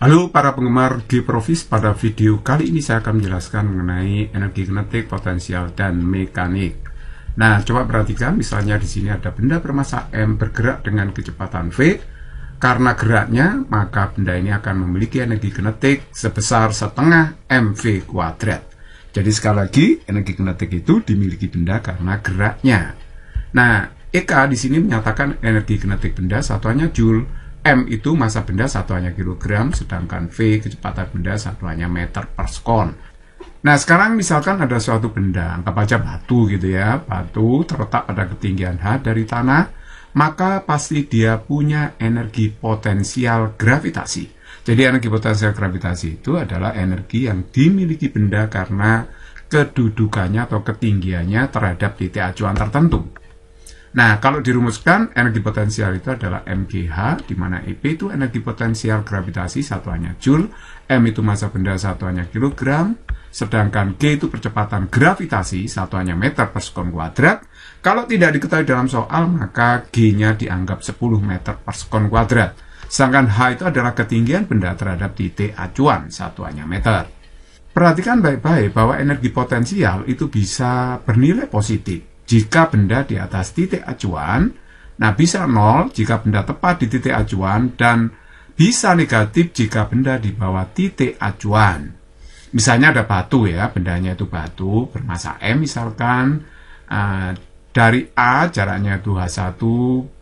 Halo para penggemar G-Profis, pada video kali ini saya akan menjelaskan mengenai energi kinetik, potensial, dan mekanik. Nah, coba perhatikan, misalnya di sini ada benda bermassa M bergerak dengan kecepatan V. Karena geraknya, maka benda ini akan memiliki energi kinetik sebesar setengah mv kuadrat. Jadi sekali lagi, energi kinetik itu dimiliki benda karena geraknya. Nah, EK di sini menyatakan energi kinetik benda satuannya Joule. M itu massa benda satuannya kilogram, sedangkan V kecepatan benda satuannya meter per sekon. Nah, sekarang misalkan ada suatu benda, anggap aja batu gitu ya. Batu terletak pada ketinggian H dari tanah, maka pasti dia punya energi potensial gravitasi. Jadi energi potensial gravitasi itu adalah energi yang dimiliki benda karena kedudukannya atau ketinggiannya terhadap titik acuan tertentu. Nah, kalau dirumuskan, energi potensial itu adalah mgh, di mana EP itu energi potensial gravitasi satuannya Joule, M itu massa benda satuannya kilogram, sedangkan G itu percepatan gravitasi satuannya meter per sekon kuadrat. Kalau tidak diketahui dalam soal, maka G-nya dianggap 10 meter per sekon kuadrat. Sedangkan H itu adalah ketinggian benda terhadap titik acuan satuannya meter. Perhatikan baik-baik bahwa energi potensial itu bisa bernilai positif jika benda di atas titik acuan, nah bisa 0 jika benda tepat di titik acuan, dan bisa negatif jika benda di bawah titik acuan. Misalnya ada batu ya, bendanya itu batu bermassa M misalkan, dari A jaraknya itu H1,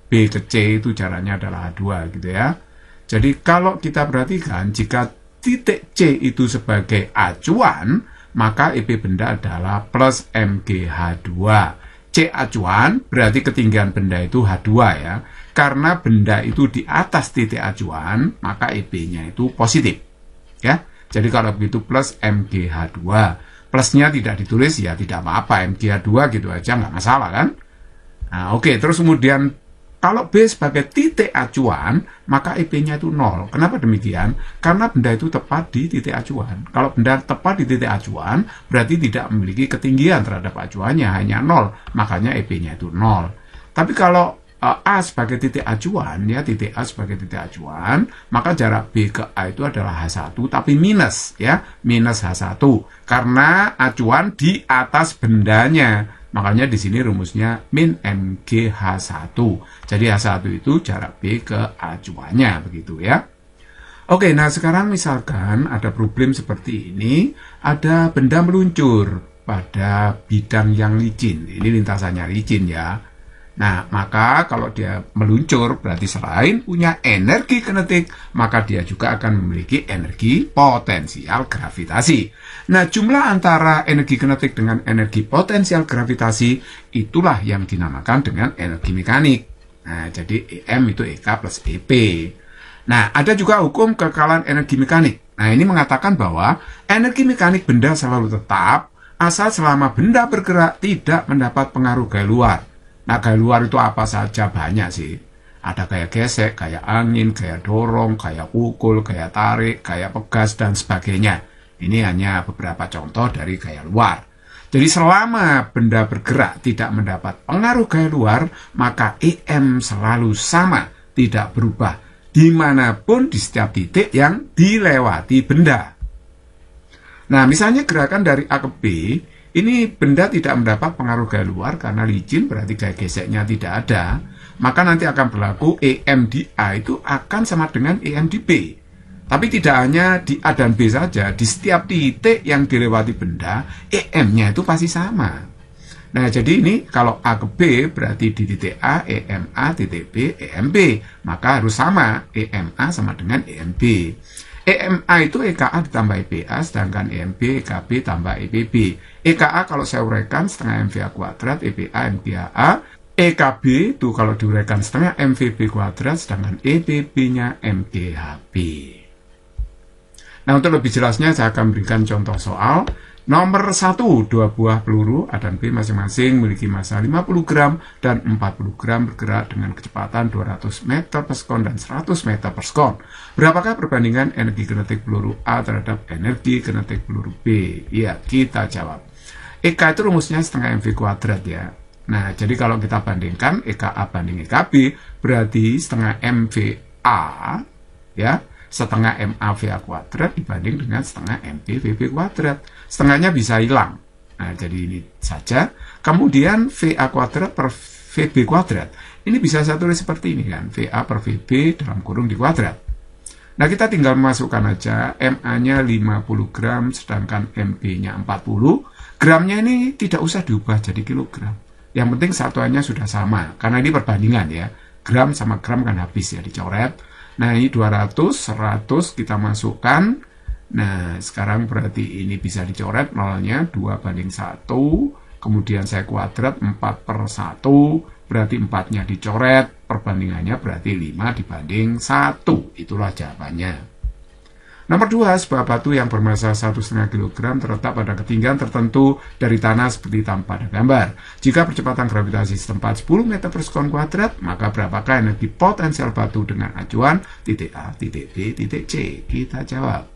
B ke C itu jaraknya adalah H2 gitu ya. Jadi kalau kita perhatikan, jika titik C itu sebagai acuan, maka EP benda adalah plus mgh2. C acuan berarti ketinggian benda itu H2 ya. Karena benda itu di atas titik acuan, maka EP-nya itu positif. Ya. Jadi kalau begitu plus mgh2. Plusnya tidak ditulis ya tidak apa-apa, mgh2 gitu aja nggak masalah kan. Nah, oke, terus kemudian kalau B sebagai titik acuan, maka EP-nya itu 0. Kenapa demikian? Karena benda itu tepat di titik acuan. Kalau benda tepat di titik acuan, berarti tidak memiliki ketinggian terhadap acuannya, hanya 0. Makanya EP-nya itu 0. Tapi kalau A sebagai titik acuan, ya titik A sebagai titik acuan, maka jarak B ke A itu adalah H1, tapi minus, ya, minus H1. Karena acuan di atas bendanya. Makanya di sini rumusnya min mgh1. Jadi H1 itu jarak B ke acuannya, begitu ya. Oke, nah sekarang misalkan ada problem seperti ini, ada benda meluncur pada bidang yang licin. Ini lintasannya licin ya. Nah, maka kalau dia meluncur, berarti selain punya energi kinetik, maka dia juga akan memiliki energi potensial gravitasi. Nah, jumlah antara energi kinetik dengan energi potensial gravitasi, itulah yang dinamakan dengan energi mekanik. Nah, jadi EM itu EK plus EP. Nah, ada juga hukum kekekalan energi mekanik. Nah, ini mengatakan bahwa energi mekanik benda selalu tetap, asal selama benda bergerak tidak mendapat pengaruh gaya luar. Nah, gaya luar itu apa saja? Banyak sih. Ada gaya gesek, gaya angin, gaya dorong, gaya pukul, gaya tarik, gaya pegas, dan sebagainya. Ini hanya beberapa contoh dari gaya luar. Jadi selama benda bergerak tidak mendapat pengaruh gaya luar, maka EM selalu sama, tidak berubah, dimanapun di setiap titik yang dilewati benda. Nah, misalnya gerakan dari A ke B, ini benda tidak mendapat pengaruh gaya luar karena licin, berarti gaya geseknya tidak ada. Maka nanti akan berlaku EM di A itu akan sama dengan EM di B. Tapi tidak hanya di A dan B saja, di setiap titik yang dilewati benda, EM-nya itu pasti sama. Nah, jadi ini kalau A ke B berarti di titik A, EM A, titik B, EM B. Maka harus sama, EM A sama dengan EM B. EMA itu EKA ditambah EPA, sedangkan EMB, EKB tambah EPB. EKA kalau saya uraikan setengah MVA kuadrat, EPA MGA. EKB itu kalau diuraikan setengah MVB kuadrat, sedangkan EPB-nya MGHB. Nah, untuk lebih jelasnya saya akan berikan contoh soal. Nomor 1, 2 buah peluru A dan B masing-masing memiliki massa 50 gram dan 40 gram bergerak dengan kecepatan 200 meter per sekon dan 100 meter per sekon. Berapakah perbandingan energi kinetik peluru A terhadap energi kinetik peluru B? Iya, kita jawab. EK itu rumusnya setengah MV kuadrat ya. Nah, jadi kalau kita bandingkan EKA banding EKB, berarti setengah MVA ya setengah MA VA kuadrat dibanding dengan setengah MB VB kuadrat. Setengahnya bisa hilang. Nah, jadi ini saja. Kemudian VA kuadrat per VB kuadrat. Ini bisa saya tulis seperti ini kan. VA per VB dalam kurung di kuadrat. Nah, kita tinggal masukkan aja MA-nya 50 gram, sedangkan MB-nya 40. Gramnya ini tidak usah diubah jadi kilogram. Yang penting satuannya sudah sama. Karena ini perbandingan ya. Gram sama gram kan habis ya, dicoret. Nah, ini 200, 100 kita masukkan. Nah, sekarang berarti ini bisa dicoret nolnya 2:1. Kemudian saya kuadrat 4/1. Berarti 4-nya dicoret. Perbandingannya berarti 5/1. Itulah jawabannya. Nomor 2, sebuah batu yang bermassa 1,5 kg terletak pada ketinggian tertentu dari tanah seperti tampak pada gambar. Jika percepatan gravitasi setempat 10 meter per sekon kuadrat, maka berapakah energi potensial batu dengan acuan titik A, titik B, titik C? Kita jawab.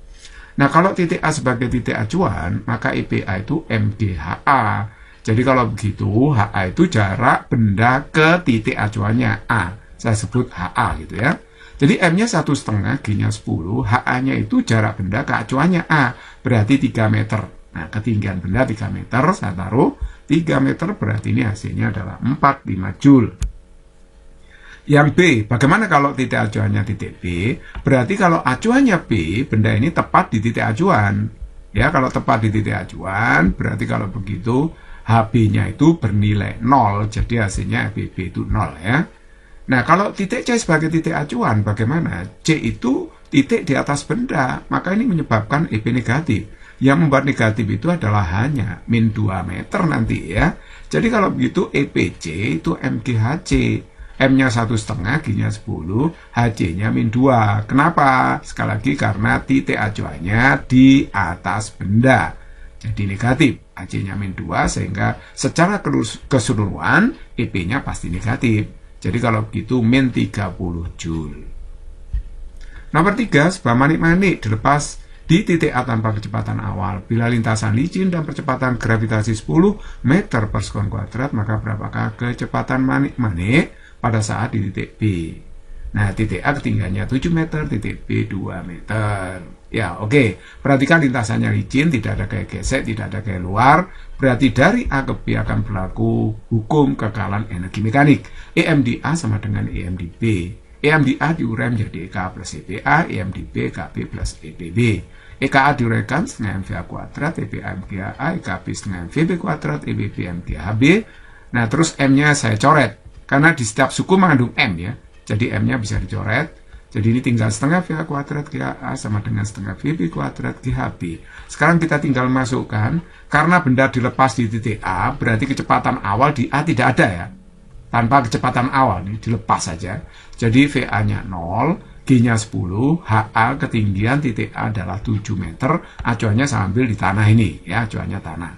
Nah, kalau titik A sebagai titik acuan, maka EPA itu MDHA. Jadi kalau begitu, HA itu jarak benda ke titik acuannya A. Saya sebut HA gitu ya. Jadi M-nya 1,5, G-nya 10, HA-nya itu jarak benda ke acuannya A, berarti 3 meter. Nah, ketinggian benda 3 meter, saya taruh 3 meter, berarti ini hasilnya adalah 45 Joule. Yang B, bagaimana kalau titik acuannya titik B? Berarti kalau acuannya B, benda ini tepat di titik acuan. Ya, kalau tepat di titik acuan, berarti kalau begitu, HB-nya itu bernilai 0, jadi hasilnya HBB itu 0 ya. Nah, kalau titik C sebagai titik acuan, bagaimana? C itu titik di atas benda, maka ini menyebabkan EP negatif. Yang membuat negatif itu adalah hanya min 2 meter nanti ya. Jadi kalau begitu EPC itu MGHC. M-nya 1,5, G-nya 10, HC-nya min 2. Kenapa? Sekali lagi karena titik acuannya di atas benda. Jadi negatif. HC-nya min 2 sehingga secara keseluruhan EP-nya pasti negatif. Jadi kalau begitu min 30 Joule. Nomor 3, sebuah manik-manik dilepas di titik A tanpa kecepatan awal. Bila lintasan licin dan percepatan gravitasi 10 meter per sekon kuadrat, maka berapakah kecepatan manik-manik pada saat di titik B? Nah, titik A ketinggiannya 7 meter, titik B 2 meter. Ya, oke. Perhatikan lintasannya licin, tidak ada gaya gesek, tidak ada gaya luar. Berarti dari A ke B akan berlaku hukum kekalahan energi mekanik. EM di A sama dengan EM di B. EM di A diurai menjadi EK plus EPA, EM di B KB plus EPB. EKA diuraikan setengah MVA kuadrat, EPA MGA, EKB setengah MVB kuadrat, EBB MGHB. Nah, terus M-nya saya coret. Karena di setiap suku mengandung M ya. Jadi M-nya bisa dicoret. Jadi ini tinggal setengah VA kuadrat GA sama dengan setengah VB kuadrat GHB. Sekarang kita tinggal masukkan, karena benda dilepas di titik A, berarti kecepatan awal di A tidak ada ya. Tanpa kecepatan awal, ini dilepas saja. Jadi VA-nya 0, G-nya 10, HA ketinggian titik A adalah 7 meter, acuannya saya ambil di tanah ini, ya acuannya tanah.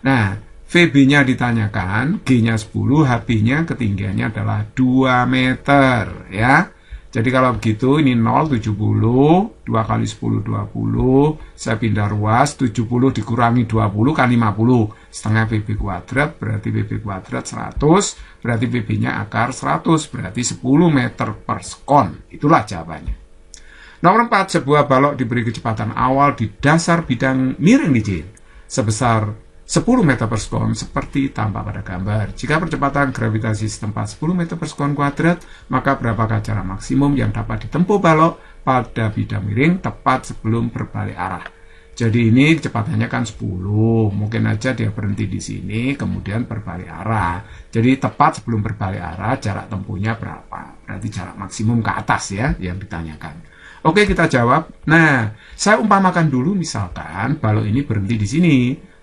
Nah, VB-nya ditanyakan, G-nya 10, HB-nya ketinggiannya adalah 2 meter, ya. Jadi kalau begitu ini 0, 70, 2 kali 10, 20, saya pindah ruas, 70 dikurangi 20 kan 50, setengah VB kuadrat, berarti VB kuadrat 100, berarti VB-nya akar 100, berarti 10 meter per sekon. Itulah jawabannya. Nomor 4, sebuah balok diberi kecepatan awal di dasar bidang miring licin sebesar 10 meter per sekon seperti tampak pada gambar. Jika percepatan gravitasi setempat 10 meter per sekon kuadrat, maka berapakah jarak maksimum yang dapat ditempuh balok pada bidang miring tepat sebelum berbalik arah? Jadi ini kecepatannya kan 10, mungkin aja dia berhenti di sini, kemudian berbalik arah. Jadi tepat sebelum berbalik arah, jarak tempuhnya berapa? Berarti jarak maksimum ke atas ya, yang ditanyakan. Oke, kita jawab. Nah, saya umpamakan dulu misalkan balok ini berhenti di sini.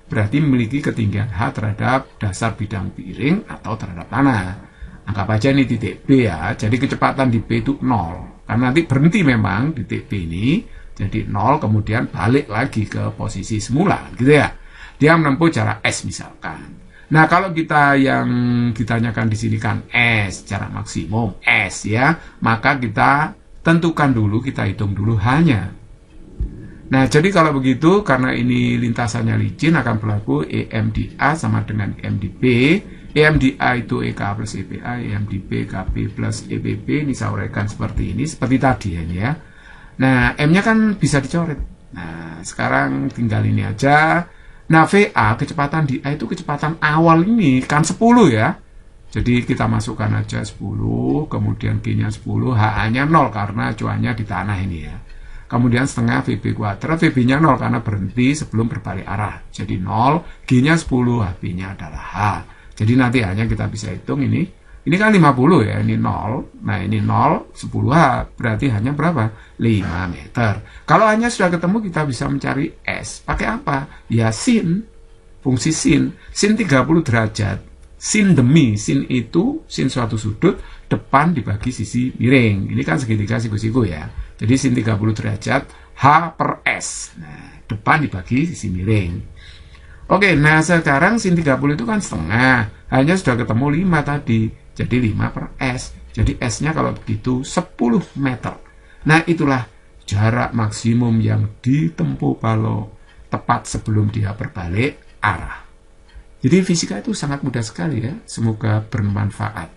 Berarti memiliki ketinggian H terhadap dasar bidang miring atau terhadap tanah. Anggap aja ini titik B ya, jadi kecepatan di B itu 0. Karena nanti berhenti memang di titik B ini, jadi 0 kemudian balik lagi ke posisi semula, gitu ya. Dia menempuh jarak S misalkan. Nah, kalau kita yang ditanyakan di sini kan S, jarak maksimum S ya, maka kita tentukan dulu, kita hitung dulu hanya. Nah, jadi kalau begitu, karena ini lintasannya licin, akan berlaku EM di A sama dengan EM di B. EM di A itu EK plus EPA, EM di B KB plus EBB. Ini saya uraikan seperti ini, seperti tadi ya. Nah, M-nya kan bisa dicoret. Nah, sekarang tinggal ini aja. Nah, VA, kecepatan di A itu kecepatan awal ini kan 10 ya. Jadi kita masukkan aja 10, kemudian G-nya 10, HA-nya 0 karena cuannya di tanah ini ya. Kemudian setengah VB kuadrat, VB-nya 0 karena berhenti sebelum berbalik arah. Jadi 0, G-nya 10, HB-nya adalah H. Jadi nanti hanya kita bisa hitung ini. Ini kan 50 ya, ini 0. Nah ini 0, 10H, berarti hanya berapa? 5 meter. Kalau hanya sudah ketemu, kita bisa mencari S. Pakai apa? Ya sin, fungsi sin 30 derajat. Sin demi, sin itu, sin suatu sudut, depan dibagi sisi miring. Ini kan segitiga siku-siku ya. Jadi sin 30 derajat, H per S. Nah, depan dibagi sisi miring. Oke, nah sekarang sin 30 itu kan setengah. Hanya sudah ketemu 5 tadi. Jadi 5 per S. Jadi S-nya kalau begitu 10 meter. Nah, itulah jarak maksimum yang ditempuh kalau tepat sebelum dia berbalik arah. Jadi fisika itu sangat mudah sekali ya. Semoga bermanfaat.